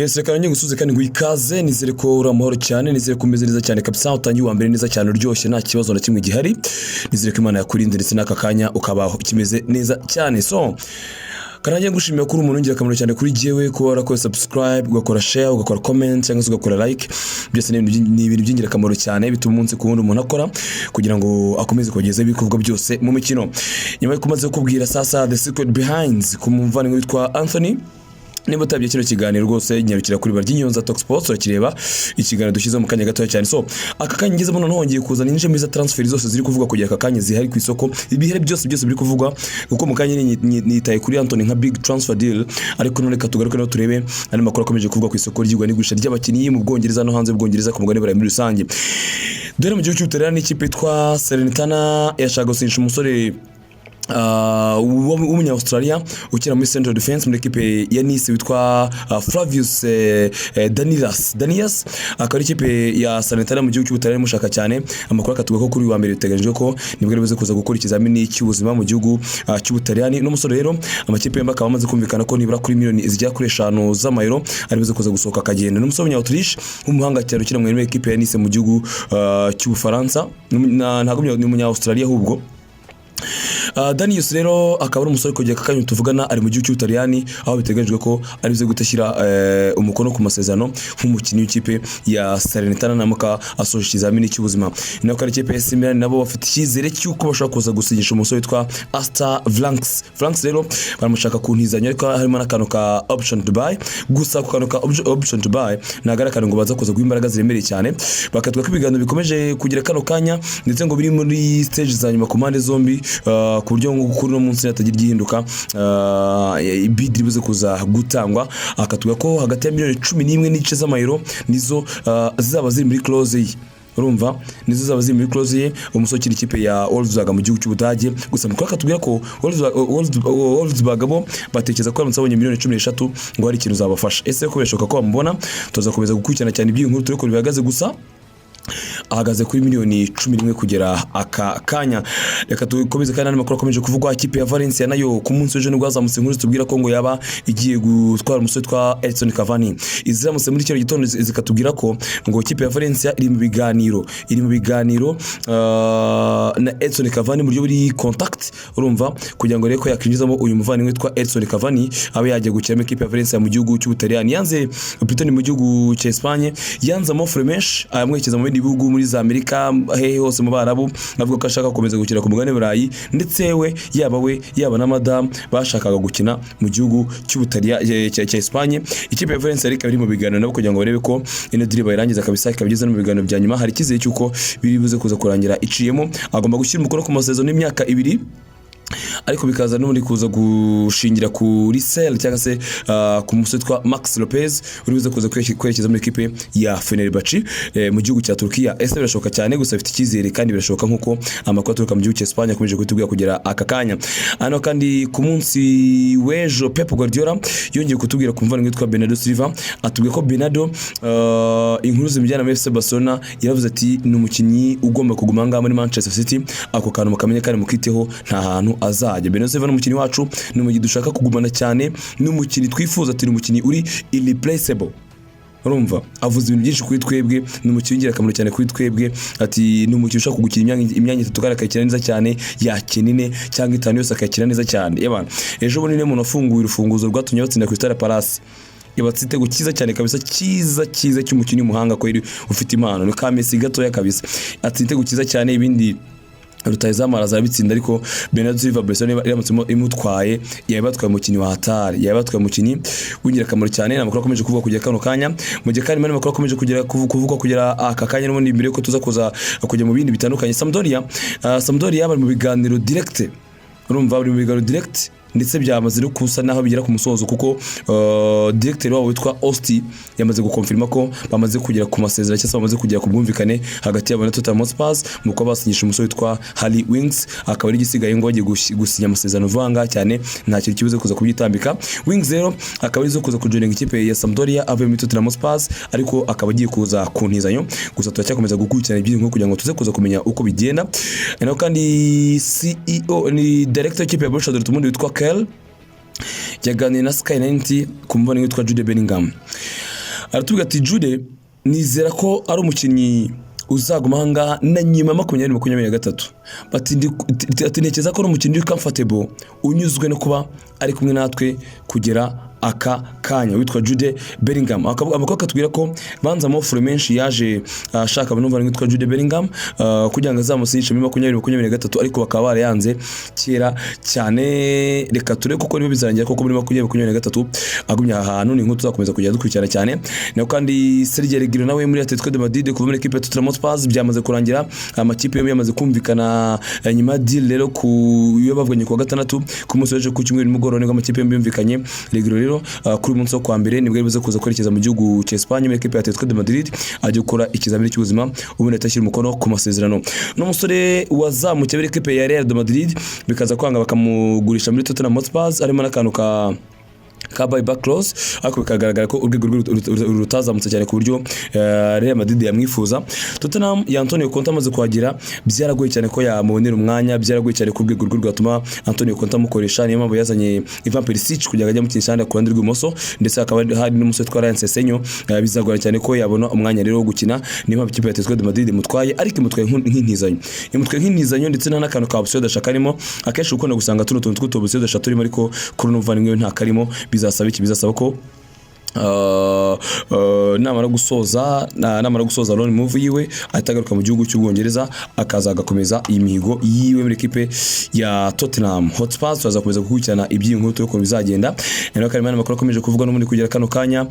Yes, reka nanjye gusuze kandi gwikaze nizere ko uri amahoro cyane, nizere ko umeze neza cyane kabisa, utangiye wa mbere neza cyane uryoshye nta kibazo na kimwe gihari. Nizere ko Imana yakurinda ndetse n'aka kanya ukabaho kimeze neza cyane. So Kanajya ngushimiye kuri umuntu ngira kamaro cyane kuri jewe ko warakora subscribe, ugakora share, ugakora comment cyangwa se ugakora like. Byose ni ibintu byingira kamaro cyane bituma umunsi ku wundi umuntu akora kugira ngo akomeze kugeza ibikuvuga byose mu mikino. Nyuma yo kumaze kubwira sasa the secret behind ku muvandimwe witwa Anthony. Niba utabye kino kiganiro rwose nyarukira kuri BARYINYONZA Talk Sports urakireba ikiganiro dushyize mu kanya gato cyane. So aka kanya ngeze muno hongeye kuzana inje miza transfer zose ziri kuvuga kujya aka kanya zihari ku isoko, ibihere byose biri kuvuga kuko mu kanya nitaye kuri Anthony nka big transfer deal, ariko none katugaruke no turebe ari makuru akomeje kuvuga ku isoko ry'igwa n'igurisha ry'abakinnyi mu Bwongereza no hanze y'Ubwongereza ku mugabane muri rusange. Dore mu gihugu cy'Ubutaliyani ikipe yitwa Salernitana yashaka gusinyisha umusore w'umunya Australia ukina muri Central Defense muri equipe ya Nice witwa Flavius Danias akari ikipe ya Salernitana mu gihugu cy'Ubutaliyani mushaka cyane. Amakuru akatuga ko kuri wa mbere biteganyijwe ko nibwo ribuze kuza gukora ikizamini cy'ubuzima mu gihugu cy'Ubutaliyani. No musore rero amakipe yamba akaba amaze kumvikana ko nibura kuri miliyoni zijya kuri 5 z'amayero aribuze kuza gusohoka akagenda. No musore w'Autriche w'umuhanga cyane ukina muri equipe ya Nice mu gihugu cy'Ubufaransa, ntago ni umunya Australia ahubwo. Danius rero akaba ari umusore kujya kakanya tuvugana ari mu gihugu cy'Ubutaliyani aho biteganyijwe ko ari bize gutashyira umukono ku masezerano nk'umukinnyi w'ikipe ya Salernitana namuka asoje ikizamini cy'ubuzima. Nako ari ikipe ya AC Milan nabo bafite icyizere cy'uko bashaka kuza gusinyisha umusore witwa Asta Vlanks rero baramushaka kuntizanya, ariko harimo n'akantu ka option to buy. Gusa ku kantu ka option to buy nagaragara ngo baza kuza guhimbaraga ziremereye cyane, bakatwa ko ibiganiro bikomeje kugira kano kanya ndetse ngo biri muri stage za nyuma ku mpande zombi ku buryo ngo kuri no munsi yatagira gihinduka bid ribuze kuza gutangwa. Akatuga ko hagati ya miliyoni 11 n'igice z'amayero nizo zizaba ziri muri clause ye. Urumva nizo zaba ziri muri clause ye umusokira ikipe ya Wolfsburg mu gihugu cy'Ubudage. Gusa mukuru akatubwira ko Wolfsburg bo batekereza ko baramutse abonye miliyoni 13 ngo hari ikintu zabafasha. Ese ko beshoka ko bamubona tuza komeza gukurikirana cyane iby'iyi nkuru turiko bihagaze. Gusa ahagaze kuri miliyoni 11 kugera aka kanya. Reka tukomeze kandi n'amakuru akomeje kuvugwa ikipe ya Valencia nayo ku munsi w'ejo nibwo azamutse inkuru tubwira ko ngo yaba igiye gutwara umusore twa Cavani. Izamutse muri kino gitondo zikatubwira ko ngo ikipe ya Valencia iri mu biganiro na Cavani mu buryo buri contact, urumva kugira ngo reko yakinjizamo uyu muvandimwe witwa Cavani abe yagiye gukina ikipe ya Valencia mu gihugu cy'Ubutaliyani. Yanze Britain mu gihugu cya Espagne, yanze amofre menshi amwerekeza mu bindi bihugu muri za Amerika hehe hose mu Barabu. Navuga ko ashaka gukomeza gukina ku mugabane Burayi ndetse yaba na madam bashakaga gukina mu gihugu cy'Ubutaliyani cya Espagne. Ikipe ya Valencia reka biri mu biganiro nabo kugira ngo barebe ko ino deal bayirangiza kabisa ikabigeza no mu biganiro bya nyuma. Hari kizeye cyuko biribuze kuza kurangira iciyemo, agomba gushyira umukono ku masezerano y'imyaka 2 ariko bikaza n'undi kuza gushingira kuri sell cyangwa se ku musore twa Max Lopez uribuze kuza kwerekeza muri equipe ya Fenerbahce mu gihugu cya Turkiya. Ese birashoboka cyane, gusa bifite icyizere kandi birashoboka nkuko amakuru aturuka mu gihugu cya Espagne akomeje kutubwira kugera aka kanya. Hano kandi ku munsi w'ejo Pep Guardiola yongeye kutubwira ku mvano witwa Bernardo Silva, atubwiye ko Bernardo inkuru zimujyana muri FC Barcelona yaravuze ati ni umukinnyi ugomba kuguma ngaha muri Manchester City. Ako kantu mukamenye kandi mukiteho nta hantu azajya. Bernardo Silva n'umukinnyi wacu ni umukinnyi dushaka kugumana cyane, n'umukinnyi twifuza ati umukinnyi uri irreplaceable. Urumva avuze ibintu byinshi kuri twebwe, ni umukinnyi ngira kamaro cyane kuri twebwe, ati ni umukinnyi ushaka kugukina imyanya 3 kandi akakina neza cyane, yakenine cyangwa 5 yose akakina neza cyane. Yabana ejo bunine umuntu afunguye urufunguzo rwatumye batsinda Crystal Palace, yabatse igitego cyiza cyane kabisa, cyiza cy'umukinnyi umuhanga ko ufite impano ni ka Messi gatoya kabisa. Ati igitego cyiza cyane, ibindi rutayizamara zabitsinda, ariko Bernardo Silva Barcelona iramutsemo imutwaye yabatwaye umukinnyi wa hatari, yabatwaye umukinnyi wingira kamaro cyane. Namakuru akomeje kuvuga kujya kano kanya mu gihe kandi makuru akomeje kuvuga kugera aka kanya n'ubundi mbere ko tuza kuza kujya mu bindi bitandukanye. Sampdoria bari mu biganiro direct, urumva bari mu biganiro direct ndetse byamaze no kusa naho bigera ku musozo kuko director wabo witwa Osti yamaze gukonfirma ko bamaze kugera ku masezerano cyangwa bamaze kugera ku bwumvikane hagati yabo na Tottenham Hotspur mu ko basinyisha umusore witwa Harry Winks. Akaba ari gisigaye ngo agiye gusinya amasezerano vanga cyane, nta kintu kibuze kuza kubyitambika. Winks rero akaba ari zo kuza kujoininga ikipe ya Sampdoria avuye muri Tottenham Hotspur, ariko akaba agiye kuza kuntizanyo. Gusa turacyakomeza gukurikirana ibyintu kugira ngo tuze kuza kumenya uko bigenda. Naho kandi CEO ni director w'ikipe ya Borussia Dortmund witwa yaganiriye na Sky 90 ku muvandimwe witwa Jude Bellingham. aratubwira ati Jude nizera ko ari umukinnyi uzaguma hanga na nyuma 2023 ati ntekeza ko ari umukinnyi uri comfortable unyuzwe no kuba ari kumwe natwe kugera aka kanya witwa Jude Bellingham amakuru katubwira ko banza amofure menshi yaje ashaka abanumva witwa Jude Bellingham kugira ngo azamusishe muri 2023 ariko bakaba barayanze kera cyane reka ture kuko nibo bizarangira kuko muri 2023 agumya ahantu ni nk'utu tuzakomeza kujya dukurikirana cyane naho kandi Sergio Reguilon nawe muri Atletico de Madrid kuva muri equipe ya Tottenham Hotspur byamaze kurangira amakipe yombi yamaze kumvikana nyuma deal rero ku yo bavuganye ku gatandatu ku munsi w'ejo ku cyumweru nimugoroba ngo amakipe yombi yumvikanye Reguilon kuri munsi wo kwa mbere nibwo bivuze kuza kwerekeza mu gihugu cya Espagne muri equipe ya Atletico de Madrid ajya gukora ikizamini cy'ubuzima ubundi atashyira umukono ku masezerano n'umusore wazamukiye muri equipe ya Real de Madrid bikaza kwanga bakamugurisha muri Tottenham Hotspur arimo n'akantu ka buyback clause ariko bikagaragara ko urwego rutazamutse cyane ku buryo Real Madrid yamwifuza. Tottenham ya Antonio Conte amaze kuhagira byaragoye cyane ko yamubonera umwanya, byaragoye cyane ku rwego rwatuma Antonio Conte amukoresha, niyo mpamvu yazanye Ivan Perisic kugira ngo ajye mu kinshanda ku ruhande rw'imoso, ndetse akaba hari n'umusore twa Ryan Sesenyo bizagora cyane ko yabona umwanya rero wo gukina, niyo mpamvu ikipe ya Atletico de Madrid mutwaye ariko imutwaye nk'intizanyo ndetse nta n'akantu ka option dashaka akenshi ukunda gusanga tuno tuntu tw'utubusyo dashaka turimo ariko kuri n'uvandimwe nta karimo. Bizasaba ko namara gusoza loan move yiwe atagaruka mu gihugu cy'Ubwongereza akaza agakomeza imihigo yiwe muri equipe ya Tottenham Hotspur. Tuzakomeza gukurikirana iby'inkuru uko bizagenda. Rero Karimana makuru akomeje kuvuga no muri kugera kano kanya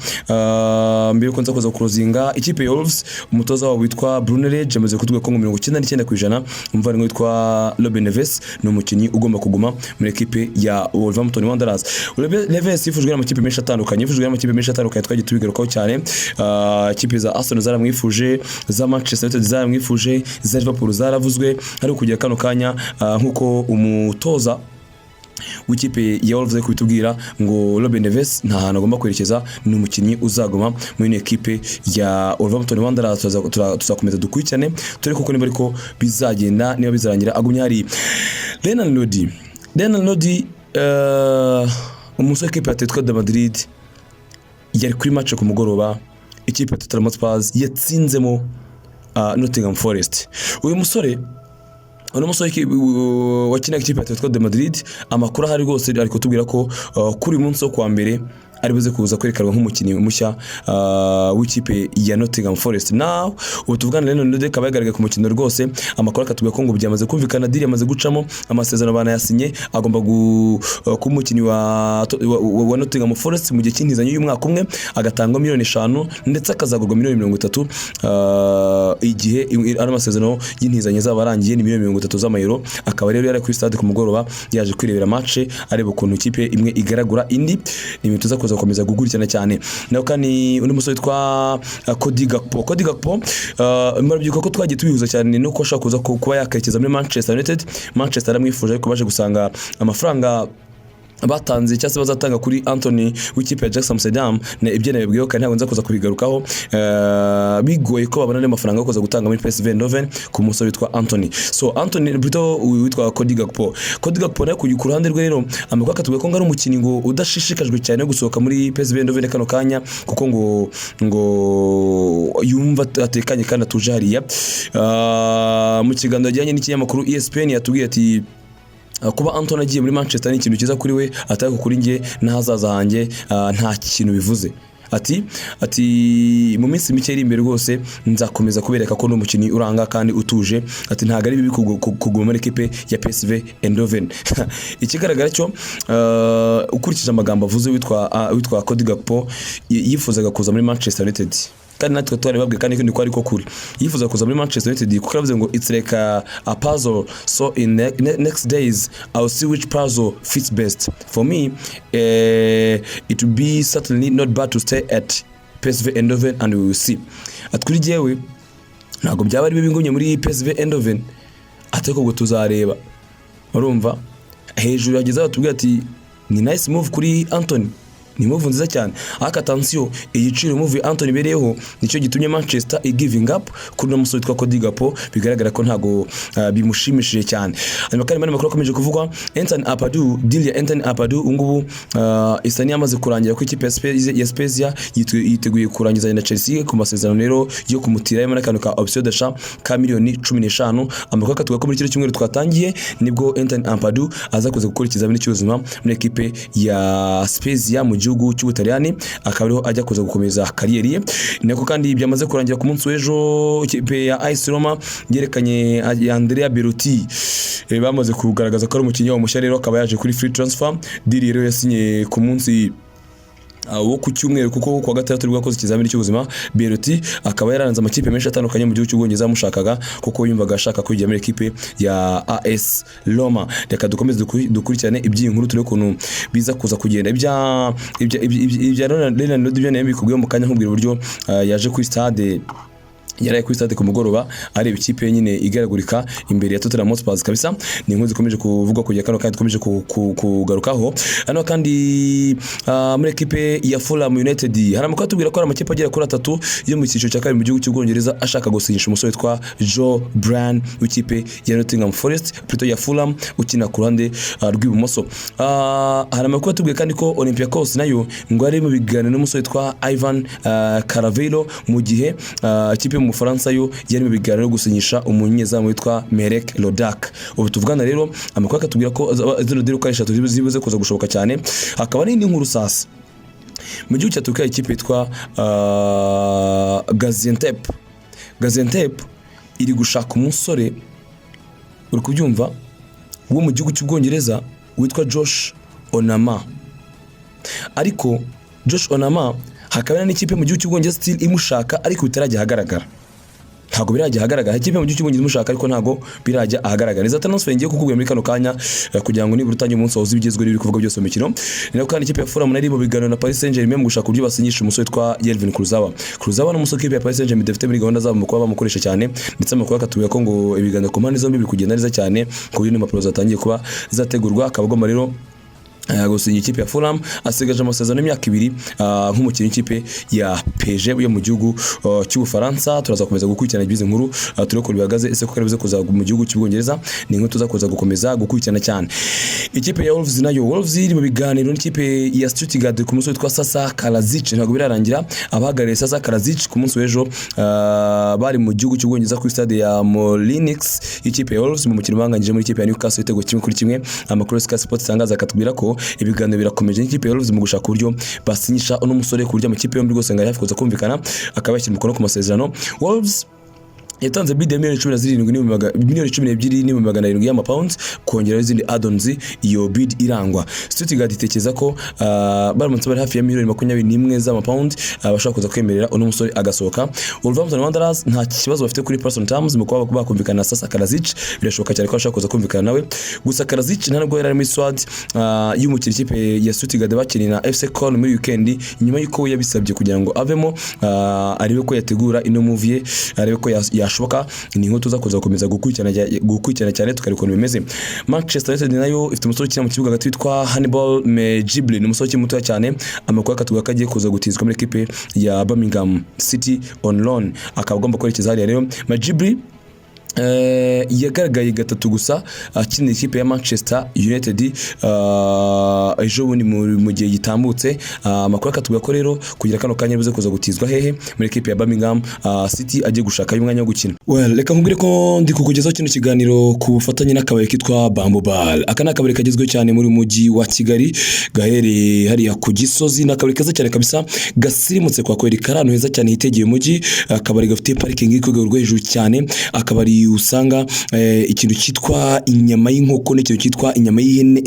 mbere ko nza kuza closinga ikipe ya Wolves umutoza wabo witwa Brunelage amaze kutuga ko 99% umuvandimwe witwa Ruben Neves ni umukinnyi ugomba kuguma muri equipe ya Wolverhampton Wanderers. Neves yifujwe n'amakipe menshi atandukanye, twagiye tubigarukaho cyane. Ikipe za Arsenal zaramwifuje, za Manchester United zaramwifuje, za Liverpool zaravuzwe, ari kujya kano kanya nkuko umutoza w'ikipe ya Wolves kubitubwira ngo Ruben Neves nta hantu agomba kwerekeza, ni umukinnyi uzaguma muri equipe ya Wolverhampton Wanderers. Tuzakomeza dukurikirane turi kuko niba ariko bizagenda, niba bizarangira agumya hari Bernardo umusore w'ikipe ya Atletico de Madrid yari kuri match ku mugoroba ikipe ya Tottenham Hotspur yatsinzemo Nottingham Forest. Uyu musore wakina ikipe ya Atletico de Madrid amakuru ahari rwose ari kutubwira ko kuri munsi wo kwa mbere ari buze kuza kwerekanwa nk'umukinnyi mushya w'ikipe ya Nottingham Forest. Now ubutuvugana rero Node kabagaragaye ku mukino rwose amakuru akatubwira ko ngo byamaze kumvikana, deal yamaze gucamo, amasezerano bana yasinye, agomba ku mukinnyi wa Nottingham Forest mu gihe cy'intizanyo y'umwaka umwe agatanga $5 ndetse akazagurwa $30 igihe ari amasezerano y'intizanyo zabarangiye ni $30 z'amayero. Akaba rero yari kuri stade ku mugoroba yaje kwirebera match areba ukuntu ikipe imwe igaragura indi ni imituza gukomeza gukurikirana cyane. Naho kandi undi musore witwa Cody Gakpo murabyuka ko twagiye tubihuza cyane no ko ashaka kuza kuba yakerekeza muri Manchester United. Manchester aramwifuje ariko baje gusanga amafaranga batanze cyase bazatanga kuri Anthony w'ikipe ya Jackson Amsterdam na ibyo nabibwiye kandi ntabwo nza kuza kubigarukaho bigoye ko babona n'amafaranga yo kuza gutanga muri PSV Eindhoven ku musore witwa Anthony. So Anthony Brito witwa Cody Gakpo nayo ku ruhande rwe rero amakuru akatubwiye ko ngari umukinnyi ngo udashishikajwe cyane gusohoka muri PSV Eindhoven kano kanya kuko ngo yumva atekanye kandi atuje hariya. Mu kiganiro ajyanye n'ikinyamakuru ESPN yatubwiye ati kuba Anthony agiye muri Manchester ni ikintu cyiza kuri we, atari kuri nge n'ahazaza hanjye nta kintu bivuze. Ati mu minsi mike iri imbere rwose nzakomeza kubereka ko n'umukinnyi uranga kandi utuje. Ati ntago ari bibi kuguma muri equipe ya PSV Eindhoven. Ikigaragara cyo ukurikije amagambo avuze witwa Cody Gakpo yifuzaga kuza muri Manchester United kandi natwe twaribabwiye kandi ko ari ko kuri yifuza kuza muri Manchester United kuko yavuze ngo it's like a puzzle, so in next days I'll see which puzzle fits best for me. It will be certainly not bad to stay at PSV Eindhoven and we will see. Atkuri jewe ntago byaba ari bibi ngumye muri PSV Eindhoven ateko ngo tuzareba. Urumva hejuru yageza batubwira ati ni nice move kuri Anthony ni move nziza cyane aka attention igiciro move Anthony bereyeho nicyo gitumye Manchester giving up kuri umusore witwa Gakpo bigaragara ko ntago bimushimishije cyane hanyuma kandi mani makuru akomeje kuvugwa Anthony Apadu deal ya Anthony Apadu ungubu isani yamaze kurangira ku ikipe ya Spezia yiteguye kurangiza na Chelsea ku masezerano rero yo kumutira y'amana kantu ka option d'achat ka miliyoni 15 amakuru akatuga ko muri kiro cyumweru twatangiye nibwo Anthony Apadu aza kuza gukora ikizamini cy'ubuzima muri ekipe ya Spezia mu gihugu cy'Ubutaliyani akaba ariho ajya kuza gukomeza kariyeri ye nako kandi byamaze kurangira ku munsi w'ejo ikipe ya AS Roma yerekanye Andrea Belotti bamaze kugaragaza ko ari umukinnyi wa mushya rero akaba yaje kuri free transfer deal rero yasinye ku munsi wo ku cyumweru kuko kwa gatandatu rwo yakoze ikizamini cy'ubuzima Belotti akaba yaranze amakipe menshi atandukanye mu gihugu cy'Ubwongereza mushakaga kuko yumvaga ashaka kujya muri ekipe ya AS Roma reka dukomeze dukurikirane iby'iyi nkuru turi kuntu biza kuza kugenda ibya Bernardo byo nayo bikubwiye mu kanya nkubwira uburyo yaje kuri stade Yaraye kuri stade ku mugoroba areba ikipe nyine igaragurika imbere ya Tottenham Hotspur kabisa ni inkuru zikomeje kuvugwa kujya kano kandi dukomeje kugarukaho hano kandi muri ekipe ya Fulham United hari amakuru atubwira ko ari amakipe agera kuri 3 yo mu cyiciro cya kabiri mu gihugu cy'Ubwongereza ashaka gusinyisha umusore witwa Joe Bryan w'ikipe ya Nottingham Forest plutôt ya Fulham ukina ku ruhande rw'ibumoso hari amakuru atubwira kandi ko Olympiacos nayo ngo ari mu biganiro n'umusore witwa Ivan Caravello mu gihe ikipe mu Faransa yo yari mu biganiro gusinyisha umunyezamu witwa Merek Lodak ubu tuvugana rero amakuru akatubwira ko zino dero kwa 3 zibuze kuza gushoboka cyane hakaba n'indi nkuru sasa mu gihugu cya Turkiya ikipe yitwa Gaziantep iri gushaka umusore uri kubyumva wo mu gihugu cy'Ubwongereza witwa Josh Onama ariko Josh Onama hakaba n'ikipe mu gihugu cy'Ubwongereza still imushaka ariko bitarajya hagaragara ntago birajya hagaragara ikipe mu gihugu cy'Ubwongereza imushaka ariko ntago birajya ahagaragara iza transfer ngiye kukubwira muri kano kanya kugira ngo nibura utangiye umunsi wazo ibigezwe n'ibiri kuvuga byose mu mikino nako kandi ikipe ya Fulham nari mu biganiro na Paris Saint-Germain mu gushaka uburyo basinyisha umusore witwa Yelvin Kurzawa n'umusore w'ikipe ya Paris Saint-Germain dufite muri gahunda zabo mu kuba bamukoresha cyane ndetse amakuru akatubwira ko ngo ibiganiro ku mpande zombi biri kugenda neza cyane ku buryo impapuro zatangiye kuba zategurwa akabagoma rero gusinya ikipe ya Fulham asigaje amasezerano y'imyaka 2 nk'umukinnyi w'ikipe ya PSG yo mu gihugu cy'Ubufaransa turaza gukomeza gukurikirana ibize nkuru tureko bihagaze ese ko karibuze kuza mu gihugu cy'Ubwongereza ni inkuru tuzakoza gukomeza gukurikirana cyane ikipe ya Wolves nayo Wolves iri mu biganiro n'ikipe ya Stuttgart ku munsi witwa Sasa Kalajic ntago birarangira abahagarariye Sasa Kalajic ku munsi w'ejo bari mu gihugu cy'Ubwongereza ku stade ya Molineux ikipe ya Wolves mu mukino banganyije muri ikipe ya Newcastle itego 1-1 amakuru Sky Sports tangaza akatubwira ko ibiganiro birakomeje n'ikipe ya Wolves mu gushaka uburyo basinyisha uno musore ku buryo amakipe yombi rwose ngari hafi kuza kumvikana akabashyira umukono ku masezerano Wolves yatanze bid ya miliyoni 12 y'amapounds kongera izindi add-ons iyo bid irangwa Stuttgart itekeza ko baramutse bari hafi ya miliyoni 21 z'amapound bashaka kuza kwemerera uno musore agasohoka Wolverhampton Wanderers nta kibazo bafite kuri person terms mu kuba bakumvikana Sasa Kalajic birashoboka cyane ko bashaka kuza kumvikana nawe gusa Kalajic ntabwo yari muri squad y'umukiri ikipe ya Stuttgart bakinira FC Köln muri weekend nyuma y'uko yabisabye kugira ngo avemo ariwe ko yategura ino movie ariwe ko yashoboka ni inkuru tuzakoza gukomeza gukurikirana cyane tukarikona bimeze Manchester United nayo ifite umusore ukina mu kibuga gati witwa Hannibal Mejbri ni umusore muto cyane amakuru akatuga kagiye kuza gutizwa muri equipe ya Birmingham City on loan akagomba kwerekeza hariya rero Mejbri yagaragaye gatatu gusa akinira ikipe ya Manchester United ejo bundi mu gihe gitambutse amakuru akatuga ko rero kugira kano kanya bize kuza gutizwa hehe muri ekipe ya Birmingham City agiye gushaka y'umwanya wo gukina reka nkubwire ko ndi kukugezaho kino kiganiro ku bufatanye n'akabari kitwa Bamboo Bar aka nakabari kagezwe cyane muri mujyi wa Kigali gahereye hariya ku Gisozi nakabari kaza cyane kabisa gasirimutse kwa kweri karano heza cyane hitegeye umujyi akabari gafite parking y'ikogero rwo hejuru cyane akabari usanga ikintu cyitwa inyama y'inkoko n'ikintu cyitwa inyama y'ihene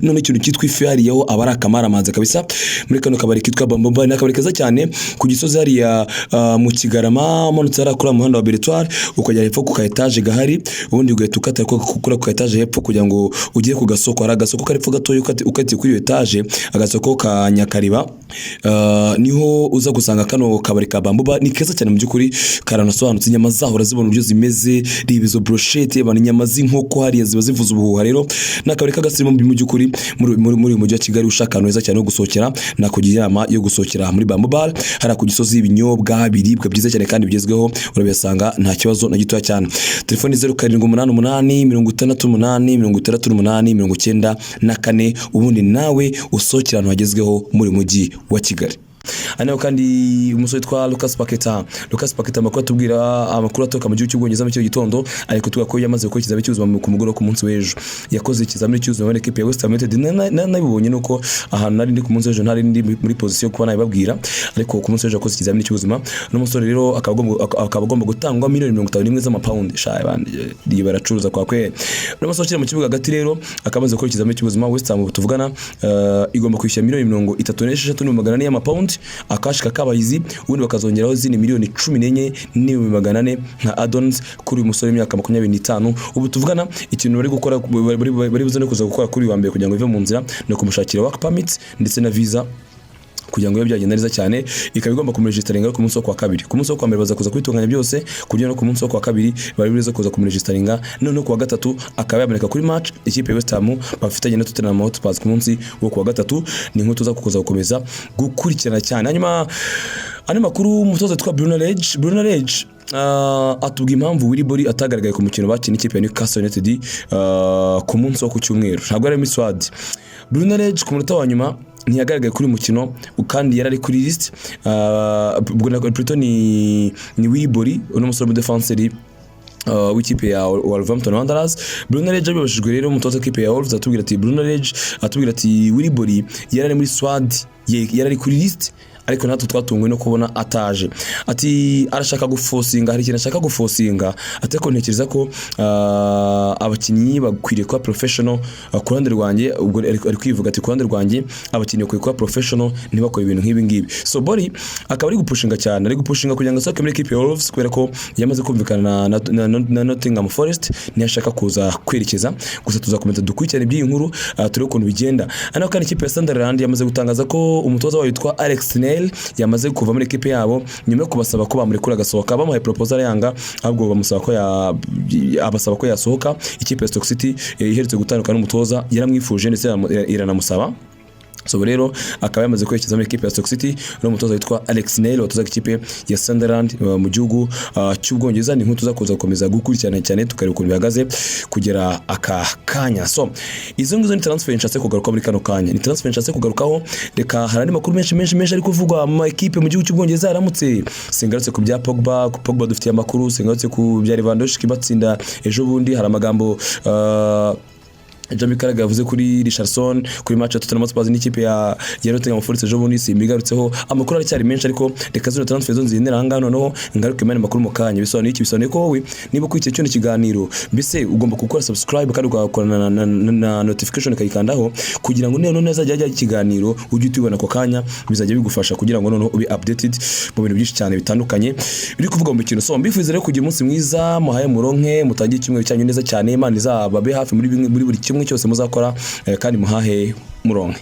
none ikintu cyitwa ifi hariyaho abari akamara amazi kabisa muri kano kabari kitwa Bamboo Bar nakabari kaza cyane ku Gisozi hariya mu Kigarama manutse harakora mu muhanda wa Beretoire ukajya hepfo ku etage gahari ubundi ugahita ukata kukura ku etage hepfo kugira ngo ugiye ku gasoko hari agasoko karepfo gatoyo ukati kuri etage agasoko ka Nyakariba niho uza gusanga kano kabari ka Bambuba ni keza cyane mu byukuri karanasobanutse inyama zahora zibona uburyo zimeze ribizo brochette abantu inyama z'inkoko hariya ziba zivuza ubuhuha rero nakabari kagasirimo mu byukuri muri mujyi wa Kigali ushaka neza cyane no gusohokera nakugira inama yo gusohokera muri Bambuba hari ku Gisozi ibinyobwa biribwa byiza cyane kandi bigezweho urabisanga nta kibazo na gitoya cyane telefone 0788 ubundi nawe usohokera ahantu hagezweho muri mujyi wa Kigali. Anayo kandi umusore twa Paqueta makuru atubwira amakuru atoka mu gihugu cy'Ubwongereza mu cyo gitondo ariko tuvuga ko yamaze gukora ikizamini cy'ubuzima ku mugoroba ku munsi w'ejo yakoze ikizamini cy'ubuzima muri equipe ya West Ham United nabibonye nuko ahantu nari ndi ku munsi w'ejo ntari ndi muri position kuba nabibabwira ariko ku munsi w'ejo yakoze ikizamini cy'ubuzima n'umusore rero akaba agomba gutangwa miliyoni 51 z'amapaundi shaye bandi baracuruza kwa kwe n'umusore mu kibuga hagati rero akamaze gukora ikizamini cy'ubuzima West Ham tuvugana igomba kwishyura miliyoni 36 y'amapaundi akashika kabahizi ubundi bakazongeraho zini miliyoni 14,400 nka add-ons kuri uyu musore w'imyaka 25 ubu tuvugana ikintu bari gukora bari buze no kuza gukora kuri wa mbere kugira ngo ive mu nzira no kumushakira work permit ndetse na visa kugira ngo byagenda neza cyane ikaba igomba kumurejisteringa ku munsi wo kwa kabiri ku munsi wo kwa mbere baza kuza kwitunganya byose kugira no ku munsi wo kwa kabiri bari buriza kuza kumurejisteringa none ku wa gatatu akaba yaboneka kuri match ikipe ya West Ham bafitanye na Tottenham Hotspur ku munsi wo kwa gatatu ni nk'uko tuza kuza gukomeza gukurikirana cyane hanyuma makuru umutoza twa Bernardo atubwa impamvu Muri atagaragaye ku mukino bakina ikipe ya Newcastle United ku munsi wo ku cyumweru ntabwo ari miswad Bernardo ku munota wa nyuma ntiyagaragaye kuri mukino kandi yarari kuri list Pluton ni Muri uno musore mu defenseur w'ikipe ya Wolverhampton Wanderers Bernardo yabashijwe rero umutoza w'ikipe ya Wolves atubwira ati Muri yarari muri squad yarari kuri list ariko natwe twatungwe no kubona ataje ati arashaka gufosinga hari ikintu ashaka gufosinga ateko ntekereza ko abakinyi bakwiriye kuba professional ku ruhande rwanjye ubwo ari kwivuga ati ku ruhande rwanjye abakinyi bakwiriye kuba professional ntibakore ibintu nk'ibi ngibi so Muri akaba ari gupushinga cyane ari gupushinga kugira ngo asohoke muri equipe ya Wolves kubera ko yamaze kumvikana na Nottingham Forest ntiyashaka kuza kwerekeza gusa tuzakomeza dukurikirana iby'iyi nkuru turebe ukuntu bigenda anako kandi ikipe ya Sunderland yamaze gutangaza ko umutoza wayo yitwa Alex yamaze kuva muri equipe yabo nyuma yo kubasaba ko bamurekura agasohoka bamuhaye proposal yanga ahubwo abasaba ko yasohoka ikipe ya Stoke City iherutse gutandukana n'umutoza yaramwifuje ndetse iranamusaba so rero akaba yamaze kwerekeza muri equipe ya Stoke City no mutoza witwa Alex Neil watoza ikipe ya Sunderland mu gihugu cy'Ubwongereza ni nk'utuza kuza gukomeza gukurikirana cyane tukareba ukuntu bihagaze kugera aka kanya so izo ngizo ni transfer nshatse kugaruka muri kano kanya ni transfer nshatse kugarukaho reka harani makuru menshi ari kuvugwa mu equipe mu gihugu cy'Ubwongereza aramutse singarutse ku bya Pogba dufitiye amakuru singarutse ku bya Lewandowski batsinda ejo bundi hari amagambo Jamie Carragher yavuze kuri Richardson kuri match ya Tottenham Hotspur n'ikipe ya Nottingham Forest ejo bundi simbigarutseho amakuru ari cyari menshi ariko reka zino transfer zo nzinera hanga noneho ngaruke mane makuru mu kanya bisobanuye ko wowe niba kwikiye cyo kiganiro mbese ugomba gukora subscribe kandi ugakorana na notification kayikandaho kugira ngo none azajya ikiganiro ujye utibona ko kanya bizajya bigufasha kugira ngo noneho ube updated mu bintu byinshi cyane bitandukanye biri kuvuga mu kintu so mbifuze rero kugira umunsi mwiza muhaye muronke mutangiye kimwe cyanyu neza cyane Imana izababe hafi muri buri kimwe cyose muzakora kandi muhahe muronke.